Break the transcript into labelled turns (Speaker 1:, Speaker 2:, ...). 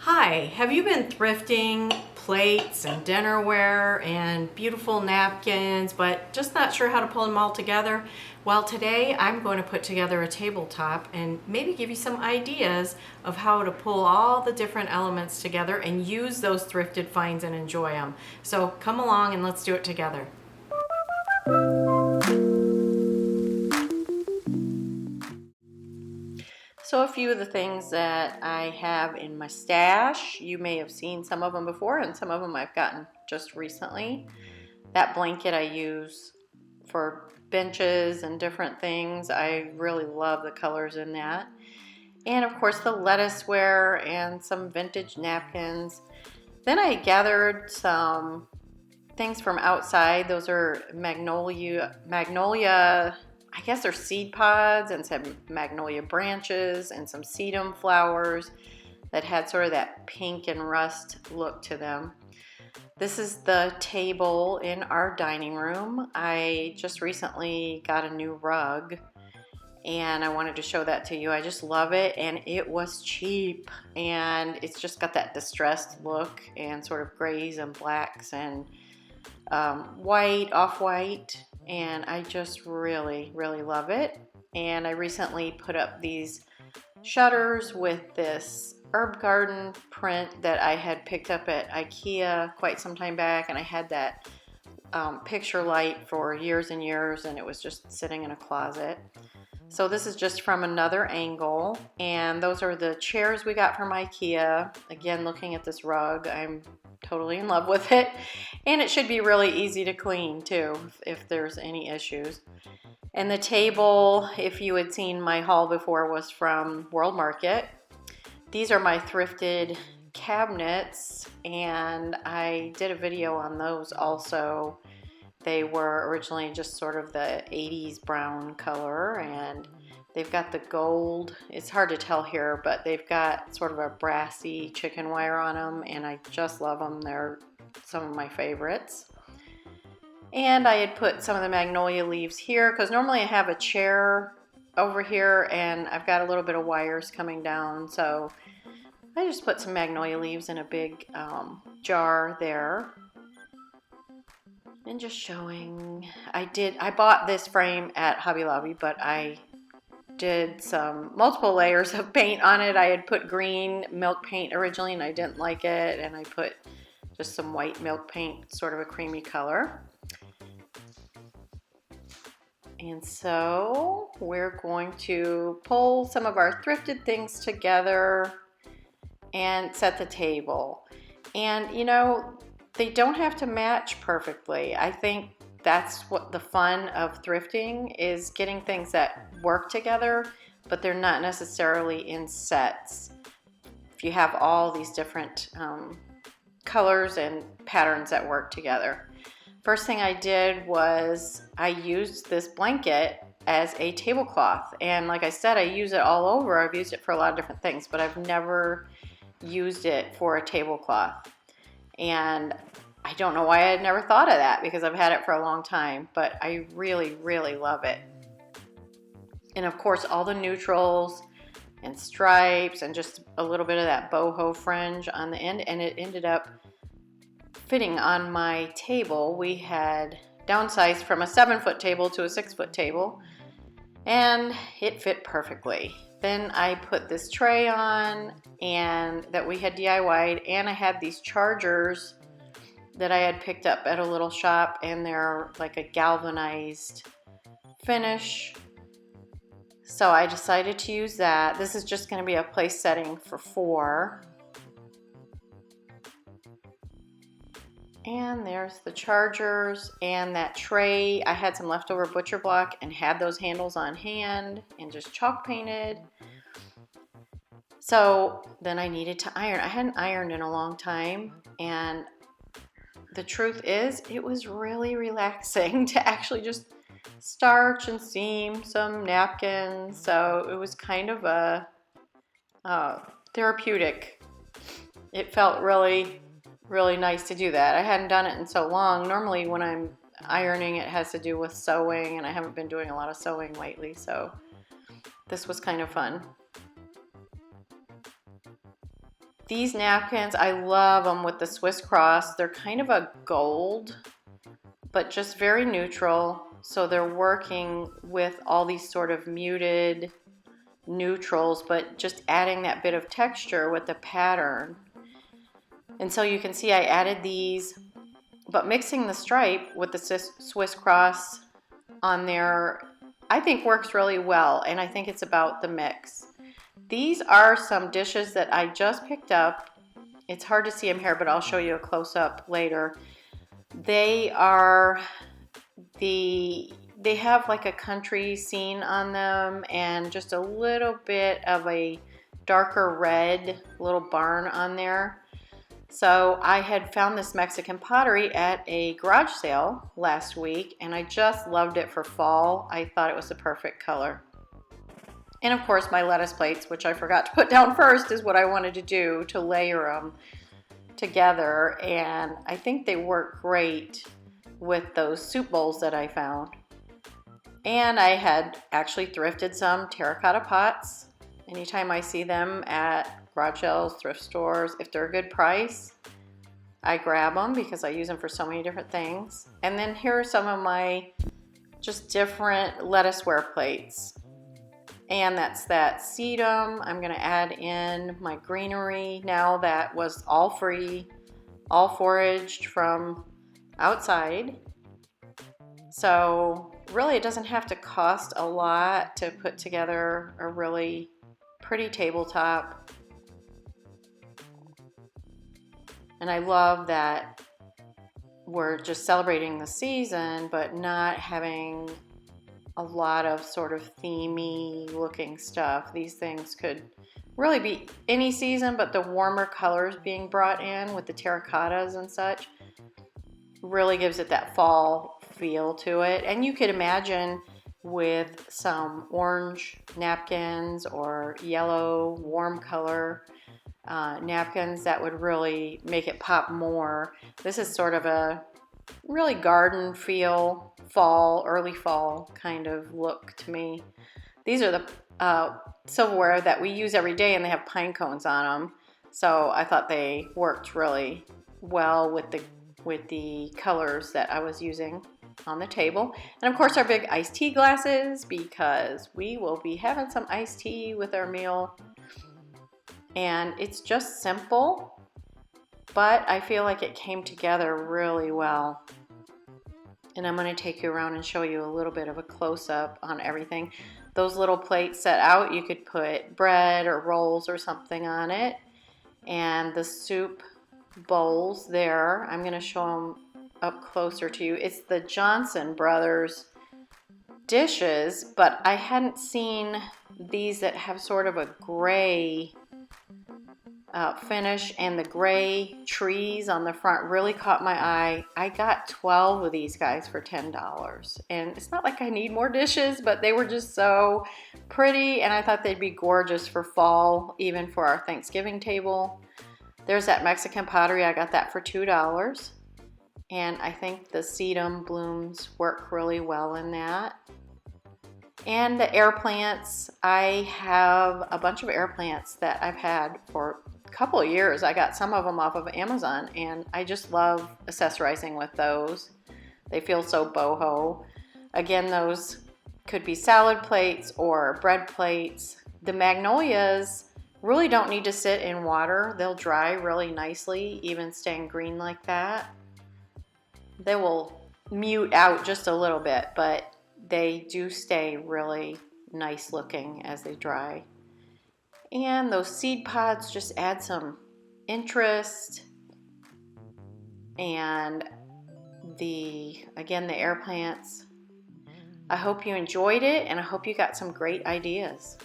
Speaker 1: Hi, have you been thrifting plates and dinnerware and beautiful napkins, but just not sure how to pull them all together? Well, today I'm going to put together a tabletop and maybe give you some ideas of how to pull all the different elements together and use those thrifted finds and enjoy them. So come along and let's do it together. So a few of the things that I have in my stash, you may have seen some of them before and some of them I've gotten just recently. That blanket I use for benches and different things. I really love the colors in that. And of course the lettuceware and some vintage napkins. Then I gathered some things from outside. Those are magnolia, I guess they're seed pods, and some magnolia branches and some sedum flowers that had sort of that pink and rust look to them. This is the table in our dining room. I just recently got a new rug and I wanted to show that to you. I just love it, and it was cheap, and it's just got that distressed look and sort of grays and blacks and white, off-white, and I just really love it. And I recently put up these shutters with this herb garden print that I had picked up at IKEA quite some time back, and I had that picture light for years and years, and it was just sitting in a closet. So this is just from another angle, and those are the chairs we got from IKEA. Again, looking at this rug, I'm totally in love with it, and it should be really easy to clean too if there's any issues. And the table, if you had seen my haul before, was from World Market. These are my thrifted cabinets, and I did a video on those also. They were originally just sort of the 80s brown color, and they've got the gold. It's hard to tell here, but they've got sort of a brassy chicken wire on them, and I just love them. They're some of my favorites. And I had put some of the magnolia leaves here because normally I have a chair over here and I've got a little bit of wires coming down, so I just put some magnolia leaves in a big jar there. And just showing, I bought this frame at Hobby Lobby, but I did some multiple layers of paint on it. I had put green milk paint originally and I didn't like it, and I put just some white milk paint, sort of a creamy color. And so we're going to pull some of our thrifted things together and set the table. And you know, they don't have to match perfectly. I think that's what the fun of thrifting is, getting things that work together, but they're not necessarily in sets. If you have all these different colors and patterns that work together. First thing I did was I used this blanket as a tablecloth, and like I said, I use it all over. I've used it for a lot of different things, but I've never used it for a tablecloth. And I don't know why I had never thought of that, because I've had it for a long time, but I really love it. And of course, all the neutrals and stripes and just a little bit of that boho fringe on the end, and it ended up fitting on my table. We had downsized from a 7-foot table to a 6-foot table, and it fit perfectly. Then I put this tray on, and that we had DIY'd, and I had these chargers that I had picked up at a little shop, and they're like a galvanized finish. So I decided to use that. This is just going to be a place setting for 4. And there's the chargers and that tray. I had some leftover butcher block and had those handles on hand and just chalk painted. So then I needed to iron. I hadn't ironed in a long time, and the truth is it was really relaxing to actually just starch and seam some napkins. So it was kind of a therapeutic. It felt really nice to do that. I hadn't done it in so long. Normally when I'm ironing, it has to do with sewing, and I haven't been doing a lot of sewing lately, so this was kind of fun. These napkins, I love them with the Swiss cross. They're kind of a gold, but just very neutral. So they're working with all these sort of muted neutrals, but just adding that bit of texture with the pattern. And so you can see I added these, but mixing the stripe with the Swiss cross on there, I think works really well, and I think it's about the mix. These are some dishes that I just picked up. It's hard to see them here, but I'll show you a close-up later. They have like a country scene on them and just a little bit of a darker red little barn on there. So I had found this Mexican pottery at a garage sale last week, and I just loved it for fall. I thought it was the perfect color. And of course my lettuce plates, which I forgot to put down first, is what I wanted to do to layer them together, and I think they work great with those soup bowls that I found. And I had actually thrifted some terracotta pots. Anytime I see them at garage sales, thrift stores, if they're a good price, I grab them because I use them for so many different things. And then here are some of my just different lettuceware plates. And that's that sedum. I'm gonna add in my greenery now that was all free, all foraged from outside. So really it doesn't have to cost a lot to put together a really pretty tabletop. And I love that we're just celebrating the season, but not having a lot of sort of themey looking stuff. These things could really be any season, but the warmer colors being brought in with the terracottas and such really gives it that fall feel to it. And you could imagine with some orange napkins or yellow warm color napkins, that would really make it pop more. This is sort of a really garden feel, fall, early fall kind of look to me. These are the silverware that we use every day, and they have pine cones on them. So I thought they worked really well with the colors that I was using on the table. And of course our big iced tea glasses, because we will be having some iced tea with our meal. And it's just simple, but I feel like it came together really well. And I'm going to take you around and show you a little bit of a close-up on everything. Those little plates set out, you could put bread or rolls or something on it. And the soup bowls there, I'm going to show them up closer to you. It's the Johnson Brothers dishes, but I hadn't seen these that have sort of a gray finish, and the gray trees on the front really caught my eye. I got 12 of these guys for $10, and it's not like I need more dishes, but they were just so pretty, and I thought they'd be gorgeous for fall, even for our Thanksgiving table. There's that Mexican pottery. I got that for $2, and I think the sedum blooms work really well in that. And the air plants, I have a bunch of air plants that I've had for a couple of years. I got some of them off of Amazon, and I just love accessorizing with those. They feel so boho. Again, those could be salad plates or bread plates. The magnolias really don't need to sit in water. They'll dry really nicely, even staying green like that. They will mute out just a little bit, but they do stay really nice looking as they dry. And those seed pods just add some interest. And again, the air plants. I hope you enjoyed it, and I hope you got some great ideas.